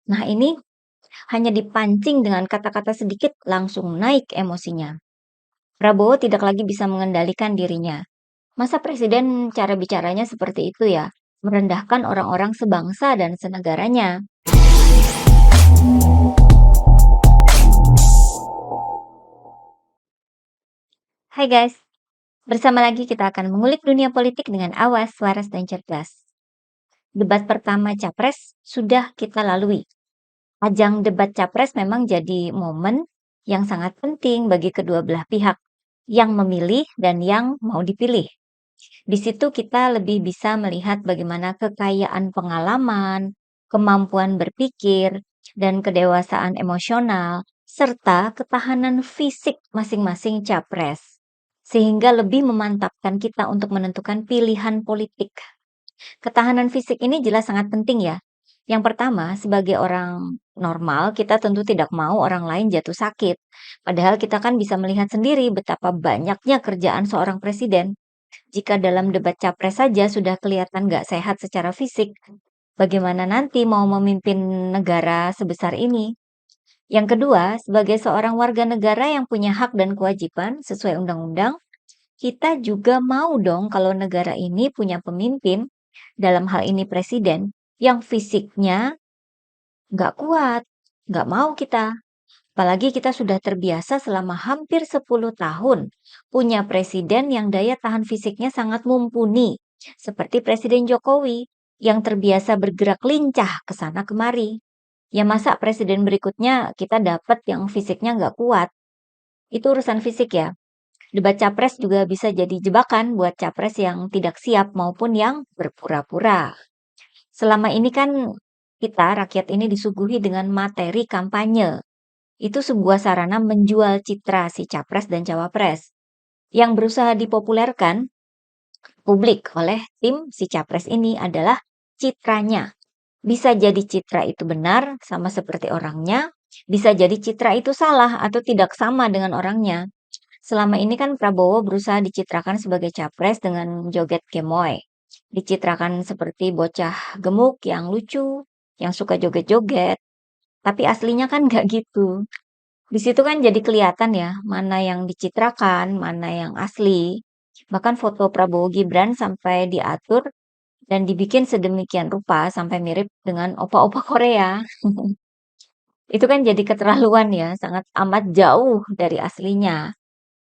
Nah, ini hanya dipancing dengan kata-kata sedikit langsung naik emosinya. Prabowo tidak lagi bisa mengendalikan dirinya. Masa presiden cara bicaranya seperti itu ya? Merendahkan orang-orang sebangsa dan senegaranya. Hai guys, bersama lagi kita akan mengulik dunia politik dengan awas, waras, dan cerdas. Debat pertama Capres sudah kita lalui. Ajang debat Capres memang jadi momen yang sangat penting bagi kedua belah pihak, yang memilih dan yang mau dipilih. Di situ kita lebih bisa melihat bagaimana kekayaan pengalaman, kemampuan berpikir, dan kedewasaan emosional, serta ketahanan fisik masing-masing capres. Sehingga lebih memantapkan kita untuk menentukan pilihan politik. Ketahanan fisik ini jelas sangat penting ya. Yang pertama, sebagai orang normal, kita tentu tidak mau orang lain jatuh sakit. Padahal kita kan bisa melihat sendiri betapa banyaknya kerjaan seorang presiden. Jika dalam debat capres saja sudah kelihatan nggak sehat secara fisik, bagaimana nanti mau memimpin negara sebesar ini? Yang kedua, sebagai seorang warga negara yang punya hak dan kewajiban sesuai undang-undang, kita juga mau dong kalau negara ini punya pemimpin, dalam hal ini presiden, yang fisiknya nggak kuat. Nggak mau kita. Apalagi kita sudah terbiasa selama hampir 10 tahun punya presiden yang daya tahan fisiknya sangat mumpuni, seperti Presiden Jokowi yang terbiasa bergerak lincah ke sana kemari. Ya masa presiden berikutnya kita dapat yang fisiknya nggak kuat. Itu urusan fisik ya. Debat capres juga bisa jadi jebakan buat capres yang tidak siap maupun yang berpura-pura. Selama ini kan kita rakyat ini disuguhi dengan materi kampanye. Itu sebuah sarana menjual citra si capres dan cawapres yang berusaha dipopulerkan publik oleh tim si capres ini adalah citranya. Bisa jadi citra itu benar sama seperti orangnya, bisa jadi citra itu salah atau tidak sama dengan orangnya. Selama ini kan Prabowo berusaha dicitrakan sebagai capres dengan joget gemoy. Dicitrakan seperti bocah gemuk yang lucu, yang suka joget-joget. Tapi aslinya kan nggak gitu. Di situ kan jadi kelihatan ya, mana yang dicitrakan, mana yang asli. Bahkan foto Prabowo Gibran sampai diatur dan dibikin sedemikian rupa sampai mirip dengan opa-opa Korea. Itu kan jadi keterlaluan ya, sangat amat jauh dari aslinya.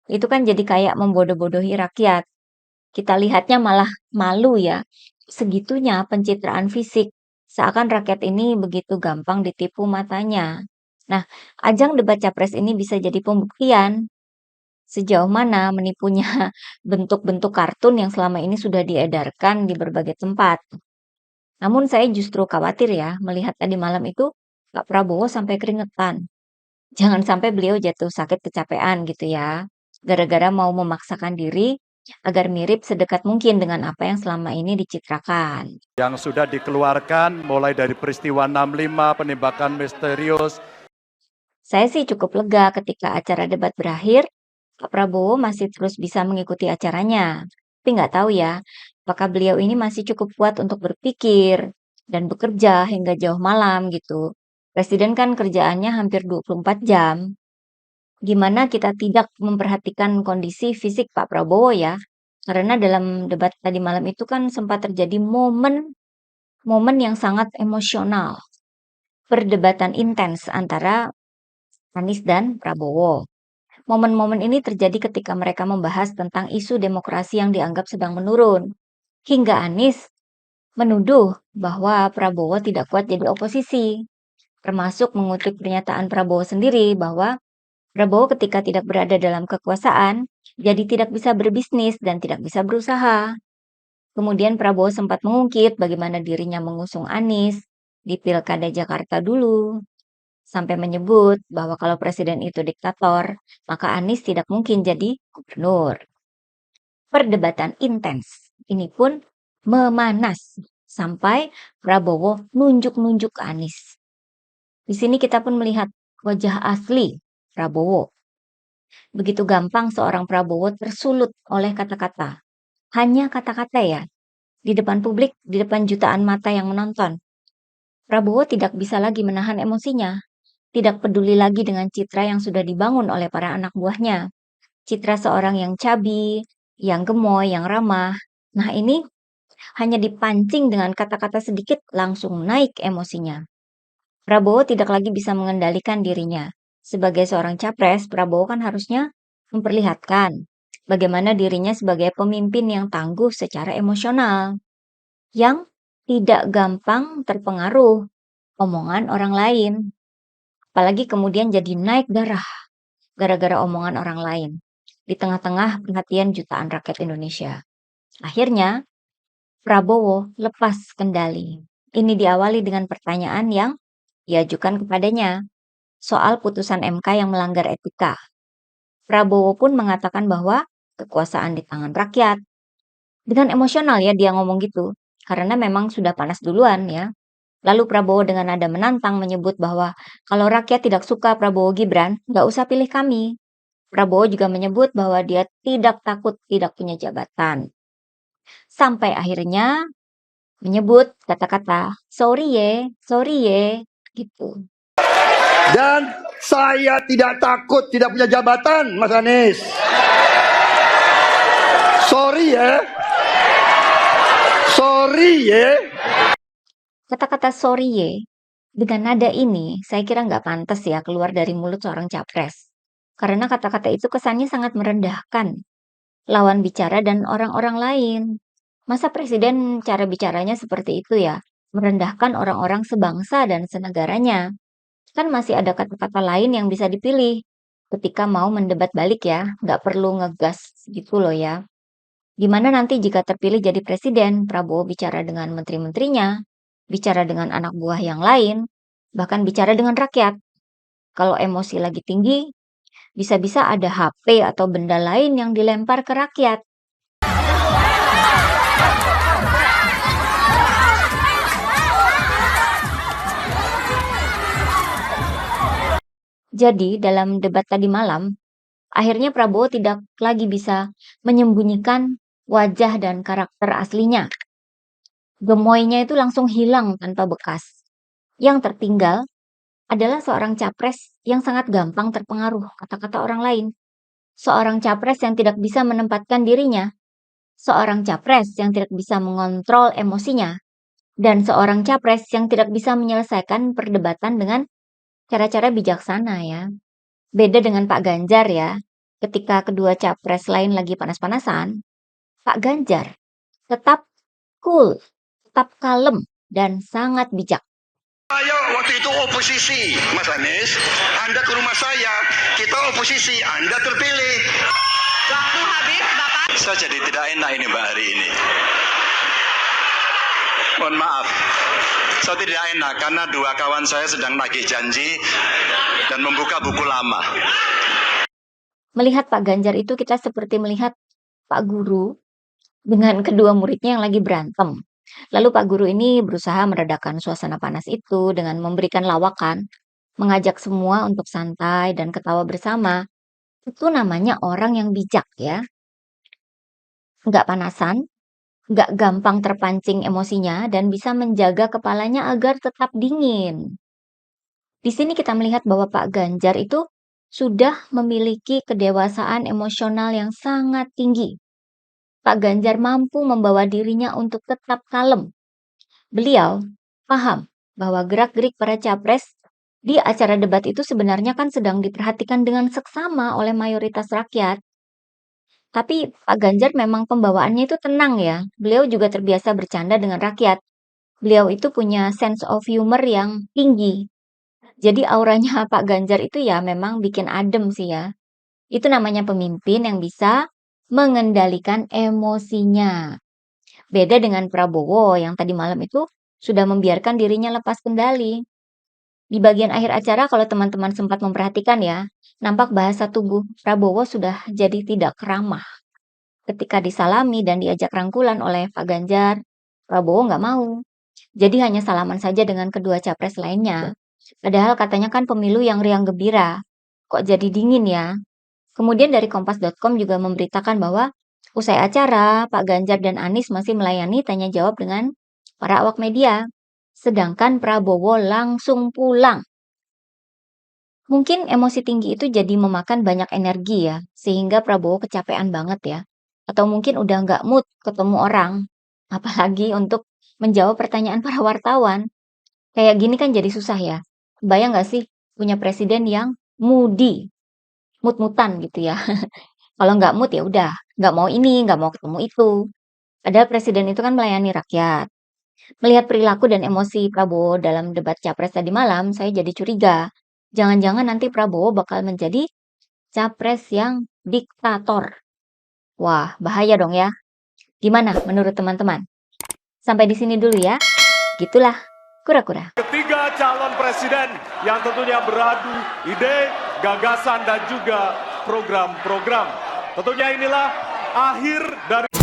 Itu kan jadi kayak membodoh-bodohi rakyat. Kita lihatnya malah malu ya. Segitunya pencitraan fisik. Seakan rakyat ini begitu gampang ditipu matanya. Nah, ajang debat capres ini bisa jadi pembuktian sejauh mana menipunya bentuk-bentuk kartun yang selama ini sudah diedarkan di berbagai tempat. Namun saya justru khawatir ya melihat tadi malam itu Pak Prabowo sampai keringetan. Jangan sampai beliau jatuh sakit kecapean gitu ya. Gara-gara mau memaksakan diri agar mirip sedekat mungkin dengan apa yang selama ini dicitrakan. Yang sudah dikeluarkan mulai dari peristiwa 65, penembakan misterius. Saya sih cukup lega ketika acara debat berakhir, Pak Prabowo masih terus bisa mengikuti acaranya. Tapi nggak tahu ya, apakah beliau ini masih cukup kuat untuk berpikir dan bekerja hingga jauh malam gitu. Presiden kan kerjaannya hampir 24 jam. Gimana kita tidak memperhatikan kondisi fisik Pak Prabowo ya? Karena dalam debat tadi malam itu kan sempat terjadi momen yang sangat emosional. Perdebatan intens antara Anies dan Prabowo. Momen-momen ini terjadi ketika mereka membahas tentang isu demokrasi yang dianggap sedang menurun. Hingga Anies menuduh bahwa Prabowo tidak kuat jadi oposisi. Termasuk mengutip pernyataan Prabowo sendiri bahwa Prabowo ketika tidak berada dalam kekuasaan, jadi tidak bisa berbisnis dan tidak bisa berusaha. Kemudian Prabowo sempat mengungkit bagaimana dirinya mengusung Anies di Pilkada Jakarta dulu, sampai menyebut bahwa kalau presiden itu diktator, maka Anies tidak mungkin jadi gubernur. Perdebatan intens ini pun memanas sampai Prabowo nunjuk-nunjuk ke Anies. Di sini kita pun melihat wajah asli Prabowo. Begitu gampang seorang Prabowo tersulut oleh kata-kata. Hanya kata-kata ya, di depan publik, di depan jutaan mata yang menonton. Prabowo tidak bisa lagi menahan emosinya, tidak peduli lagi dengan citra yang sudah dibangun oleh para anak buahnya. Citra seorang yang cabi, yang gemoy, yang ramah. Nah, ini hanya dipancing dengan kata-kata sedikit langsung naik emosinya. Prabowo tidak lagi bisa mengendalikan dirinya. Sebagai seorang capres, Prabowo kan harusnya memperlihatkan bagaimana dirinya sebagai pemimpin yang tangguh secara emosional, yang tidak gampang terpengaruh omongan orang lain, apalagi kemudian jadi naik darah gara-gara omongan orang lain di tengah-tengah perhatian jutaan rakyat Indonesia. Akhirnya, Prabowo lepas kendali. Ini diawali dengan pertanyaan yang diajukan kepadanya soal putusan MK yang melanggar etika. Prabowo pun mengatakan bahwa kekuasaan di tangan rakyat. Dengan emosional ya dia ngomong gitu, karena memang sudah panas duluan ya. Lalu Prabowo dengan nada menantang menyebut bahwa kalau rakyat tidak suka Prabowo Gibran, nggak usah pilih kami. Prabowo juga menyebut bahwa dia tidak takut tidak punya jabatan. Sampai akhirnya menyebut kata-kata, sorry ye, gitu. Dan saya tidak takut tidak punya jabatan, Mas Anies. Sorry ya. Sorry ya. Kata-kata sorry ye, dengan nada ini saya kira nggak pantas ya keluar dari mulut seorang capres. Karena kata-kata itu kesannya sangat merendahkan lawan bicara dan orang-orang lain. Masa presiden cara bicaranya seperti itu ya? Merendahkan orang-orang sebangsa dan senegaranya. Kan masih ada kata-kata lain yang bisa dipilih ketika mau mendebat balik ya, nggak perlu ngegas gitu loh ya. Gimana nanti jika terpilih jadi presiden, Prabowo bicara dengan menteri-menterinya, bicara dengan anak buah yang lain, bahkan bicara dengan rakyat. Kalau emosi lagi tinggi, bisa-bisa ada HP atau benda lain yang dilempar ke rakyat. Jadi, dalam debat tadi malam, akhirnya Prabowo tidak lagi bisa menyembunyikan wajah dan karakter aslinya. Gemoynya itu langsung hilang tanpa bekas. Yang tertinggal adalah seorang capres yang sangat gampang terpengaruh kata-kata orang lain. Seorang capres yang tidak bisa menempatkan dirinya. Seorang capres yang tidak bisa mengontrol emosinya. Dan seorang capres yang tidak bisa menyelesaikan perdebatan dengan cara-cara bijaksana ya. Beda dengan Pak Ganjar ya. Ketika kedua capres lain lagi panas-panasan, Pak Ganjar tetap cool, tetap kalem, dan sangat bijak. Saya waktu itu oposisi, Mas Anies. Anda ke rumah saya, kita oposisi, Anda terpilih. Waktu habis, Bapak. Saya jadi tidak enak ini Mbak hari ini. Mohon maaf. Saya tidak enak karena dua kawan saya sedang nagih janji dan membuka buku lama. Melihat Pak Ganjar itu kita seperti melihat Pak Guru dengan kedua muridnya yang lagi berantem. Lalu Pak Guru ini berusaha meredakan suasana panas itu dengan memberikan lawakan, mengajak semua untuk santai dan ketawa bersama. Itu namanya orang yang bijak ya. Nggak panasan, nggak gampang terpancing emosinya, dan bisa menjaga kepalanya agar tetap dingin. Di sini kita melihat bahwa Pak Ganjar itu sudah memiliki kedewasaan emosional yang sangat tinggi. Pak Ganjar mampu membawa dirinya untuk tetap kalem. Beliau paham bahwa gerak-gerik para capres di acara debat itu sebenarnya kan sedang diperhatikan dengan seksama oleh mayoritas rakyat. Tapi Pak Ganjar memang pembawaannya itu tenang ya. Beliau juga terbiasa bercanda dengan rakyat. Beliau itu punya sense of humor yang tinggi. Jadi auranya Pak Ganjar itu ya memang bikin adem sih ya. Itu namanya pemimpin yang bisa mengendalikan emosinya. Beda dengan Prabowo yang tadi malam itu sudah membiarkan dirinya lepas kendali. Di bagian akhir acara kalau teman-teman sempat memperhatikan ya, nampak bahasa tubuh Prabowo sudah jadi tidak ramah. Ketika disalami dan diajak rangkulan oleh Pak Ganjar, Prabowo nggak mau. Jadi hanya salaman saja dengan kedua capres lainnya. Padahal katanya kan pemilu yang riang gembira. Kok jadi dingin ya? Kemudian dari Kompas.com juga memberitakan bahwa usai acara, Pak Ganjar dan Anies masih melayani tanya jawab dengan para awak media. sedangkan Prabowo langsung pulang. Mungkin emosi tinggi itu jadi memakan banyak energi ya, sehingga Prabowo kecapean banget ya. Atau mungkin udah nggak mood ketemu orang, apalagi untuk menjawab pertanyaan para wartawan. Kayak gini kan jadi susah ya. Bayang nggak sih punya presiden yang moody, mood-mutan gitu ya. Kalau nggak mood ya udah, nggak mau ini, nggak mau ketemu itu. Padahal presiden itu kan melayani rakyat. Melihat perilaku dan emosi Prabowo dalam debat capres tadi malam, saya jadi curiga. Jangan-jangan nanti Prabowo bakal menjadi capres yang diktator. Wah, bahaya dong ya. Gimana menurut teman-teman? Sampai di sini dulu ya. Gitulah, kura-kura. Ketiga calon presiden yang tentunya beradu ide, gagasan, dan juga program-program. Tentunya inilah akhir dari